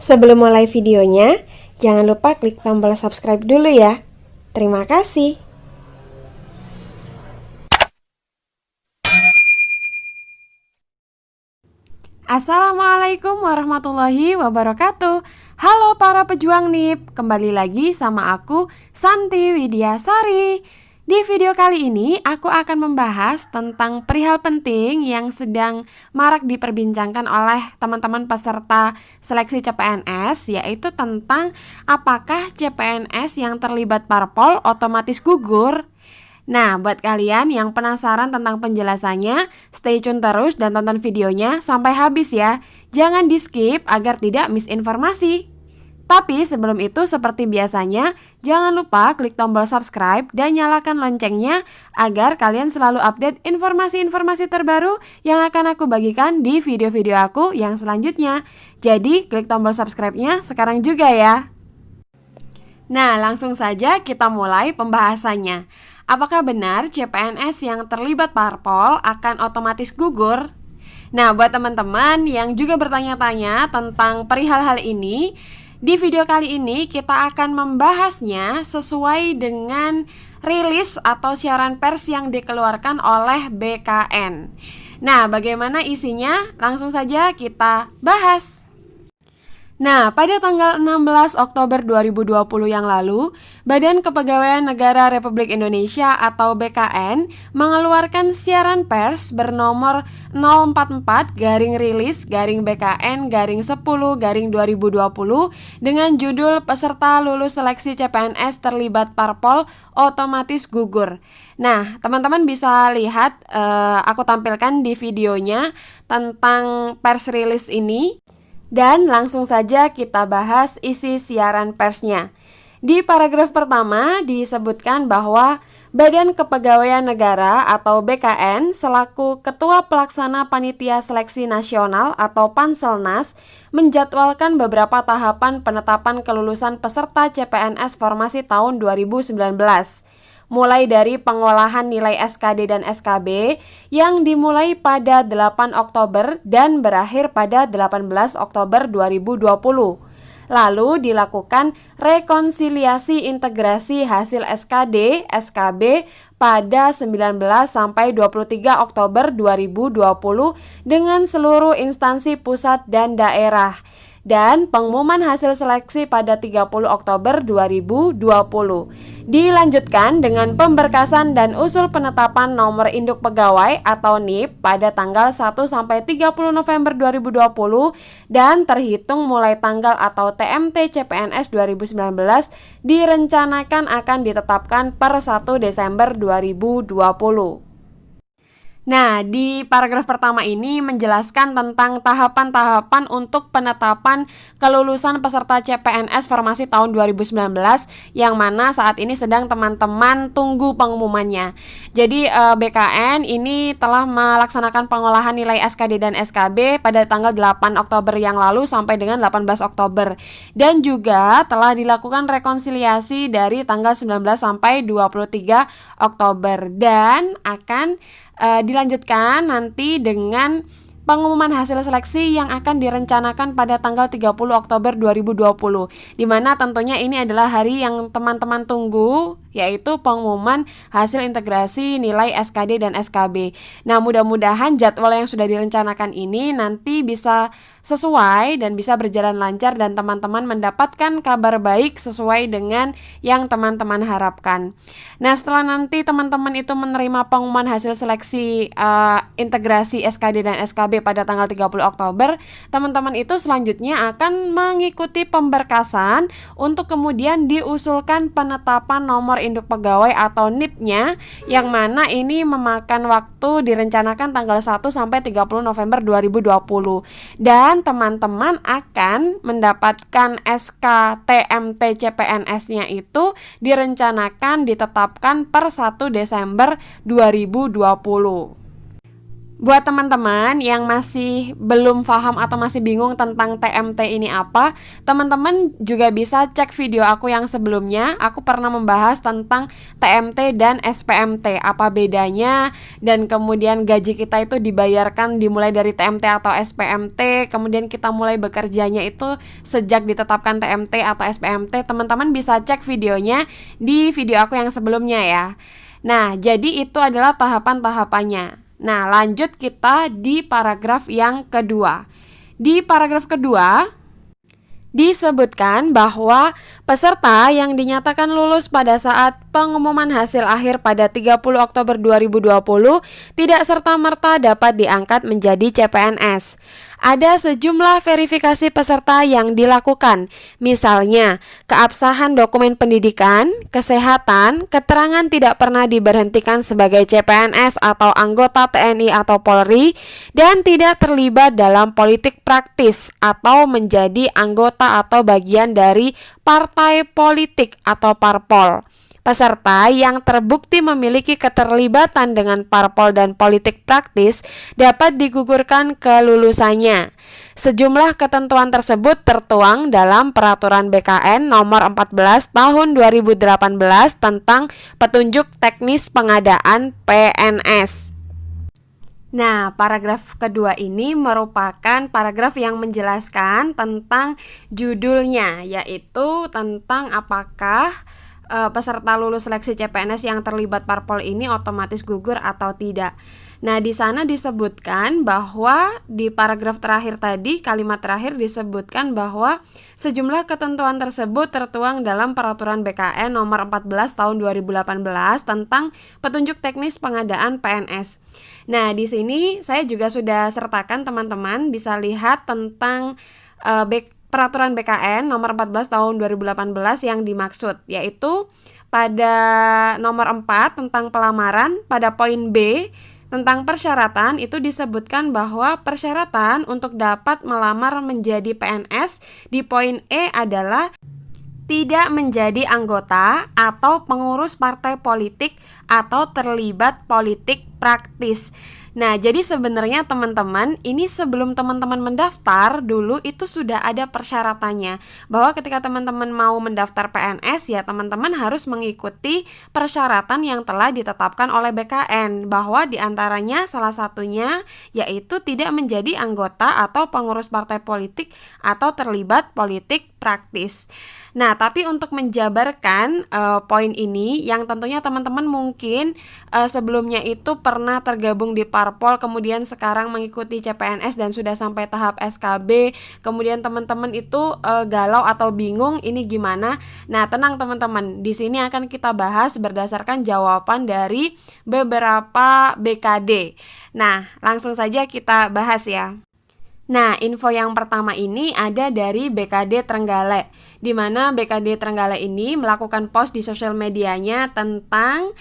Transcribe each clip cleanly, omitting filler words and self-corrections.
Sebelum mulai videonya, jangan lupa klik tombol subscribe dulu ya. Terima kasih. Assalamualaikum warahmatullahi wabarakatuh. Halo para pejuang NIP, kembali lagi sama aku Santi Widiasari. Di video kali ini aku akan membahas tentang perihal penting yang sedang marak diperbincangkan oleh teman-teman peserta seleksi CPNS, yaitu tentang apakah CPNS yang terlibat parpol otomatis gugur. Nah, buat kalian yang penasaran tentang penjelasannya, stay tune terus dan tonton videonya sampai habis ya. Jangan di-skip agar tidak misinformasi. Tapi sebelum itu, seperti biasanya, jangan lupa klik tombol subscribe dan nyalakan loncengnya agar kalian selalu update informasi-informasi terbaru yang akan aku bagikan di video-video aku yang selanjutnya. Jadi, klik tombol subscribe-nya sekarang juga ya. Nah, langsung saja kita mulai pembahasannya. Apakah benar CPNS yang terlibat parpol akan otomatis gugur? Nah, buat teman-teman yang juga bertanya-tanya tentang perihal hal ini, di video kali ini kita akan membahasnya sesuai dengan rilis atau siaran pers yang dikeluarkan oleh BKN. Nah, bagaimana isinya? Langsung saja kita bahas. Nah, pada tanggal 16 Oktober 2020 yang lalu, Badan Kepegawaian Negara Republik Indonesia atau BKN mengeluarkan siaran pers bernomor 044-rilis-BKN-10-2020 dengan judul peserta lulus seleksi CPNS terlibat parpol otomatis gugur. Nah, teman-teman bisa lihat aku tampilkan di videonya tentang pers rilis ini. Dan langsung saja kita bahas isi siaran persnya. Di paragraf pertama disebutkan bahwa Badan Kepegawaian Negara atau BKN selaku Ketua Pelaksana Panitia Seleksi Nasional atau Panselnas menjadwalkan beberapa tahapan penetapan kelulusan peserta CPNS formasi tahun 2019. Mulai dari pengolahan nilai SKD dan SKB yang dimulai pada 8 Oktober dan berakhir pada 18 Oktober 2020. Lalu dilakukan rekonsiliasi integrasi hasil SKD, SKB pada 19 sampai 23 Oktober 2020 dengan seluruh instansi pusat dan daerah. Dan pengumuman hasil seleksi pada 30 Oktober 2020. Dilanjutkan dengan pemberkasan dan usul penetapan nomor induk pegawai atau NIP pada tanggal 1 sampai 30 November 2020 dan terhitung mulai tanggal atau TMT CPNS 2019 direncanakan akan ditetapkan per 1 Desember 2020. Nah, di paragraf pertama ini menjelaskan tentang tahapan-tahapan untuk penetapan kelulusan peserta CPNS formasi tahun 2019 yang mana saat ini sedang teman-teman tunggu pengumumannya. Jadi BKN ini telah melaksanakan pengolahan nilai SKD dan SKB pada tanggal 8 Oktober yang lalu sampai dengan 18 Oktober. Dan juga telah dilakukan rekonsiliasi dari tanggal 19 sampai 23 Oktober dan akan dilanjutkan nanti dengan pengumuman hasil seleksi yang akan direncanakan pada tanggal 30 Oktober 2020, di mana tentunya ini adalah hari yang teman-teman tunggu, yaitu pengumuman hasil integrasi nilai SKD dan SKB. Nah, mudah-mudahan jadwal yang sudah direncanakan ini nanti bisa sesuai dan bisa berjalan lancar dan teman-teman mendapatkan kabar baik sesuai dengan yang teman-teman harapkan. Nah, setelah nanti teman-teman itu menerima pengumuman hasil seleksi integrasi SKD dan SKB pada tanggal 30 Oktober, teman-teman itu selanjutnya akan mengikuti pemberkasan untuk kemudian diusulkan penetapan nomor induk pegawai atau NIP-nya yang mana ini memakan waktu direncanakan tanggal 1 sampai 30 November 2020. Dan teman-teman akan mendapatkan SK TMT CPNS-nya itu direncanakan ditetapkan per 1 Desember 2020. Buat teman-teman yang masih belum paham atau masih bingung tentang TMT ini apa, teman-teman juga bisa cek video aku yang sebelumnya. Aku pernah membahas tentang TMT dan SPMT, apa bedanya, dan kemudian gaji kita itu dibayarkan dimulai dari TMT atau SPMT, kemudian kita mulai bekerjanya itu sejak ditetapkan TMT atau SPMT. Teman-teman bisa cek videonya di video aku yang sebelumnya ya. Nah, jadi itu adalah tahapan-tahapannya. Nah, lanjut kita di paragraf yang kedua. Di paragraf kedua, disebutkan bahwa peserta yang dinyatakan lulus pada saat pengumuman hasil akhir pada 30 Oktober 2020 tidak serta-merta dapat diangkat menjadi CPNS. Ada sejumlah verifikasi peserta yang dilakukan, misalnya keabsahan dokumen pendidikan, kesehatan, keterangan tidak pernah diberhentikan sebagai CPNS atau anggota TNI atau Polri, dan tidak terlibat dalam politik praktis atau menjadi anggota atau bagian dari partai politik atau parpol. Peserta yang terbukti memiliki keterlibatan dengan parpol dan politik praktis dapat digugurkan kelulusannya. Sejumlah ketentuan tersebut tertuang dalam Peraturan BKN Nomor 14 Tahun 2018 tentang petunjuk teknis pengadaan PNS. Nah, paragraf kedua ini merupakan paragraf yang menjelaskan tentang judulnya, yaitu tentang apakah peserta lulus seleksi CPNS yang terlibat parpol ini otomatis gugur atau tidak. Nah, di sana disebutkan bahwa di paragraf terakhir tadi, kalimat terakhir disebutkan bahwa sejumlah ketentuan tersebut tertuang dalam Peraturan BKN Nomor 14 Tahun 2018 tentang petunjuk teknis pengadaan PNS. Nah, di sini saya juga sudah sertakan, teman-teman bisa lihat tentang Peraturan BKN Nomor 14 Tahun 2018 yang dimaksud, yaitu pada nomor 4 tentang pelamaran, pada poin B tentang persyaratan itu disebutkan bahwa persyaratan untuk dapat melamar menjadi PNS di poin E adalah tidak menjadi anggota atau pengurus partai politik atau terlibat politik praktis. Nah, jadi sebenarnya teman-teman, ini sebelum teman-teman mendaftar dulu itu sudah ada persyaratannya, bahwa ketika teman-teman mau mendaftar PNS ya teman-teman harus mengikuti persyaratan yang telah ditetapkan oleh BKN, bahwa diantaranya salah satunya yaitu tidak menjadi anggota atau pengurus partai politik atau terlibat politik praktis. Nah, tapi untuk menjabarkan poin ini yang tentunya teman-teman mungkin sebelumnya itu pernah tergabung di parpol, kemudian sekarang mengikuti CPNS dan sudah sampai tahap SKB, kemudian teman-teman itu galau atau bingung ini gimana. Nah, tenang teman-teman, di sini akan kita bahas berdasarkan jawaban dari beberapa BKD. Nah, langsung saja kita bahas ya. Nah, info yang pertama ini ada dari BKD Trenggalek, di mana BKD Trenggalek ini melakukan post di sosial medianya tentang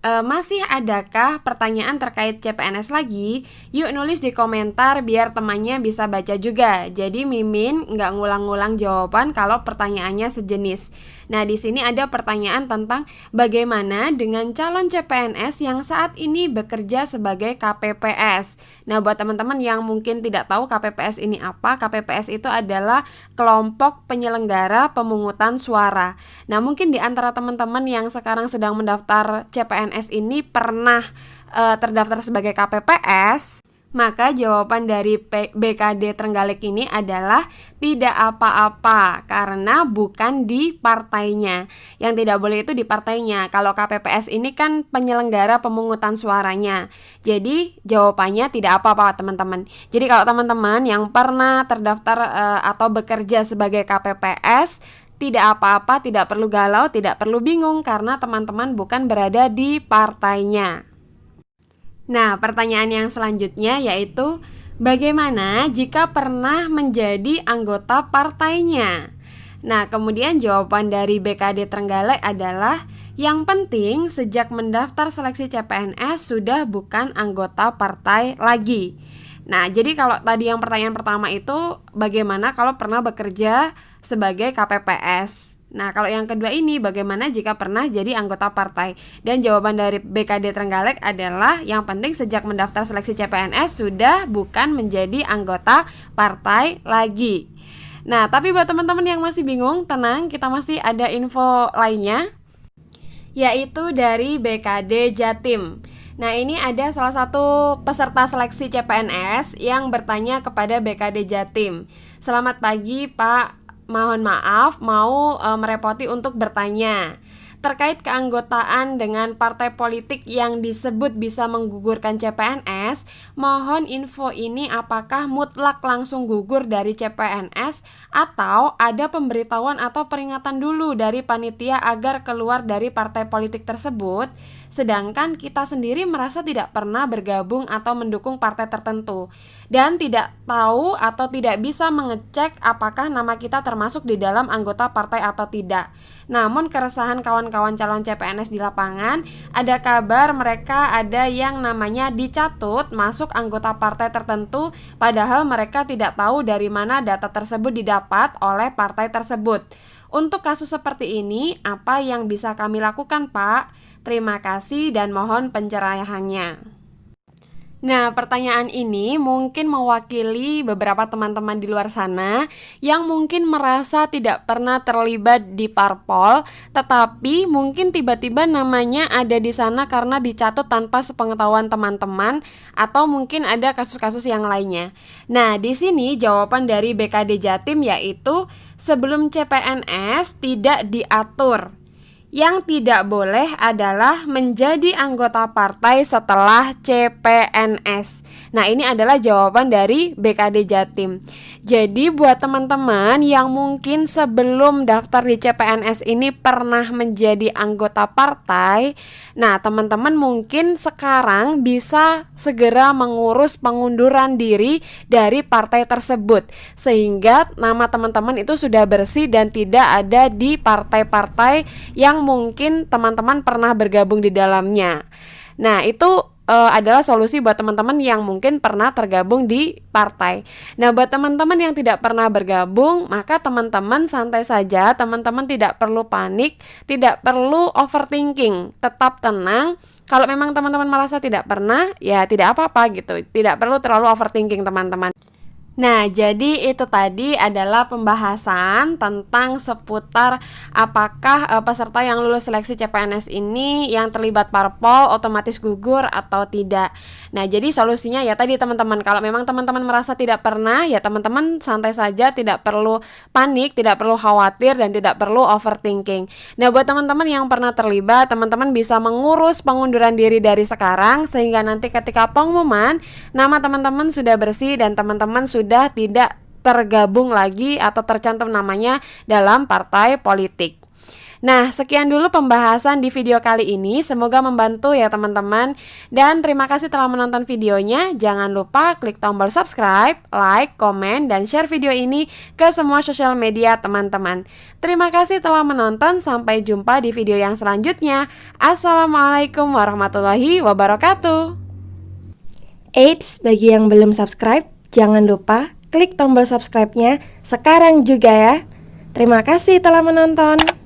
masih adakah pertanyaan terkait CPNS lagi? Yuk nulis di komentar biar temannya bisa baca juga. Jadi Mimin nggak ngulang-ngulang jawaban kalau pertanyaannya sejenis. Nah, di sini ada pertanyaan tentang bagaimana dengan calon CPNS yang saat ini bekerja sebagai KPPS. Nah, buat teman-teman yang mungkin tidak tahu KPPS ini apa, KPPS itu adalah kelompok penyelenggara pemungutan suara. Nah, mungkin di antara teman-teman yang sekarang sedang mendaftar CPNS ini pernah terdaftar sebagai KPPS. Maka jawaban dari BKD Trenggalek ini adalah tidak apa-apa karena bukan di partainya. Yang tidak boleh itu di partainya. Kalau KPPS ini kan penyelenggara pemungutan suaranya. Jadi jawabannya tidak apa-apa teman-teman. Jadi kalau teman-teman yang pernah terdaftar atau bekerja sebagai KPPS, tidak apa-apa, tidak perlu galau, tidak perlu bingung karena teman-teman bukan berada di partainya. Nah, pertanyaan yang selanjutnya yaitu bagaimana jika pernah menjadi anggota partainya? Nah, kemudian jawaban dari BKD Trenggalek adalah yang penting sejak mendaftar seleksi CPNS sudah bukan anggota partai lagi. Nah, jadi kalau tadi yang pertanyaan pertama itu bagaimana kalau pernah bekerja sebagai KPPS? Nah, kalau yang kedua ini, bagaimana jika pernah jadi anggota partai? Dan jawaban dari BKD Trenggalek adalah yang penting sejak mendaftar seleksi CPNS sudah bukan menjadi anggota partai lagi. Nah, tapi buat teman-teman yang masih bingung, tenang, kita masih ada info lainnya, yaitu dari BKD Jatim. Nah, ini ada salah satu peserta seleksi CPNS yang bertanya kepada BKD Jatim. Selamat pagi Pak, mohon maaf mau merepoti untuk bertanya terkait keanggotaan dengan partai politik yang disebut bisa menggugurkan CPNS. Mohon info ini apakah mutlak langsung gugur dari CPNS atau ada pemberitahuan atau peringatan dulu dari panitia agar keluar dari partai politik tersebut, sedangkan kita sendiri merasa tidak pernah bergabung atau mendukung partai tertentu dan tidak tahu atau tidak bisa mengecek apakah nama kita termasuk di dalam anggota partai atau tidak. Namun keresahan kawan-kawan calon CPNS di lapangan, ada kabar mereka ada yang namanya dicatut masuk anggota partai tertentu, padahal mereka tidak tahu dari mana data tersebut didapat oleh partai tersebut. Untuk kasus seperti ini, apa yang bisa kami lakukan, Pak? Terima kasih dan mohon pencerahannya. Nah, pertanyaan ini mungkin mewakili beberapa teman-teman di luar sana yang mungkin merasa tidak pernah terlibat di parpol, tetapi mungkin tiba-tiba namanya ada di sana karena dicatut tanpa sepengetahuan teman-teman, atau mungkin ada kasus-kasus yang lainnya. Nah, di sini jawaban dari BKD Jatim yaitu sebelum CPNS tidak diatur. Yang tidak boleh adalah menjadi anggota partai setelah CPNS. Nah, ini adalah jawaban dari BKD Jatim. Jadi buat teman-teman yang mungkin sebelum daftar di CPNS ini pernah menjadi anggota partai, nah teman-teman mungkin sekarang bisa segera mengurus pengunduran diri dari partai tersebut, sehingga nama teman-teman itu sudah bersih dan tidak ada di partai-partai yang mungkin teman-teman pernah bergabung di dalamnya. Nah, itu adalah solusi buat teman-teman yang mungkin pernah tergabung di partai. Nah, buat teman-teman yang tidak pernah bergabung, maka teman-teman santai saja, teman-teman tidak perlu panik, tidak perlu overthinking, tetap tenang. Kalau memang teman-teman merasa tidak pernah, ya tidak apa-apa gitu, tidak perlu terlalu overthinking teman-teman. Nah, jadi itu tadi adalah pembahasan tentang seputar apakah peserta yang lulus seleksi CPNS ini yang terlibat parpol otomatis gugur atau tidak. Nah, jadi solusinya ya tadi teman-teman, kalau memang teman-teman merasa tidak pernah, ya teman-teman santai saja, tidak perlu panik, tidak perlu khawatir, dan tidak perlu overthinking. Nah, buat teman-teman yang pernah terlibat, teman-teman bisa mengurus pengunduran diri dari sekarang, sehingga nanti ketika pengumuman, nama teman-teman sudah bersih dan teman-teman sudah tidak tergabung lagi atau tercantum namanya dalam partai politik. Nah, sekian dulu pembahasan di video kali ini. Semoga membantu ya teman-teman. Dan terima kasih telah menonton videonya. Jangan lupa klik tombol subscribe, like, komen, dan share video ini ke semua sosial media teman-teman. Terima kasih telah menonton. Sampai jumpa di video yang selanjutnya. Assalamualaikum warahmatullahi wabarakatuh. Eits, bagi yang belum subscribe, jangan lupa klik tombol subscribe-nya sekarang juga ya. Terima kasih telah menonton.